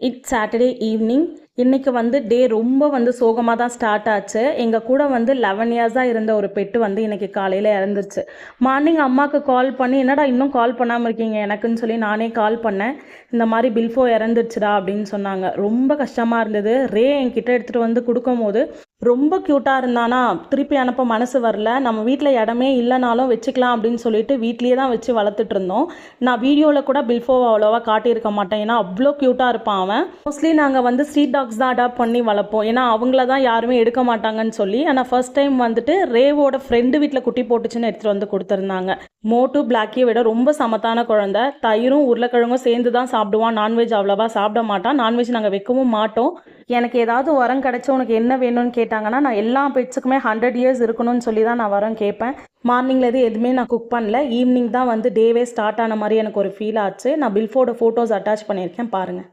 It's Saturday evening. இன்றைக்கி வந்து டே ரொம்ப சோகமாக தான் ஸ்டார்ட் ஆச்சு. எங்கள் கூட 11 இயர்ஸாக இருந்த ஒரு பெட்டு இன்றைக்கி காலையில் இறந்துருச்சு. மார்னிங் அம்மாவுக்கு கால் பண்ணி, என்னடா இன்னும் கால் பண்ணாமல் இருக்கீங்க எனக்குன்னு சொல்லி நானே கால் பண்ணேன். இந்த மாதிரி பில்ஃபோ இறந்துருச்சுடா அப்படின்னு சொன்னாங்க. ரொம்ப கஷ்டமாக இருந்தது. ரே என்கிட்ட எடுத்துகிட்டு வந்து கொடுக்கும் போது ரொம்ப க்யூட்டாக இருந்தானா, திருப்பி அனுப்ப மனசு வரல. நம்ம வீட்டில் இடமே இல்லைனாலும் வச்சுக்கலாம் அப்படின்னு சொல்லிட்டு வீட்லேயே தான் வச்சு வளர்த்துட்டு இருந்தோம். நான் வீடியோவில் கூட பில்ஃபோவை அவ்வளோவா காட்டியிருக்க மாட்டேன், ஏன்னா அவ்வளோ க்யூட்டாக இருப்பான் அவன். மோஸ்ட்லி நாங்கள் ஸ்ட்ரீட் டாக்ஸ் தான் அடாப்ட் பண்ணி வளர்ப்போம், ஏன்னா அவங்கள தான் யாருமே எடுக்க மாட்டாங்கன்னு சொல்லி. ஆனால் ஃபர்ஸ்ட் டைம் ரேவோட ஃப்ரெண்டு வீட்டில் குட்டி போட்டுச்சுன்னு எடுத்துகிட்டு வந்து கொடுத்துருந்தாங்க. மோட்டு பிளாக்கியை விட ரொம்ப சமத்தான குழந்தை. தயிரும் உருளைக்கிழங்கும் சேர்ந்து தான் சாப்பிடுவான். நான்வெஜ் அவ்வளோவா சாப்பிட மாட்டான். நான்வெஜ் நாங்கள் வைக்கவும் மாட்டோம். எனக்கு ஏதாவது வரம் கிடச்சா உனக்கு என்ன வேணும்னு கேட்டாங்கன்னா, நான் எல்லா பெட்ஸுக்குமே 100 இயர்ஸ் இருக்கணும்னு சொல்லி தான் நான் வரம் கேட்பேன். மார்னிங்கில் எதுவுமே நான் குக் பண்ணல. ஈவினிங் தான் டேவே ஸ்டார்ட் ஆன மாதிரி எனக்கு ஒரு ஃபீல் ஆச்சு. நான் பில்ஃபோட ஃபோட்டோஸ் அட்டாச் பண்ணியிருக்கேன், பாருங்கள்.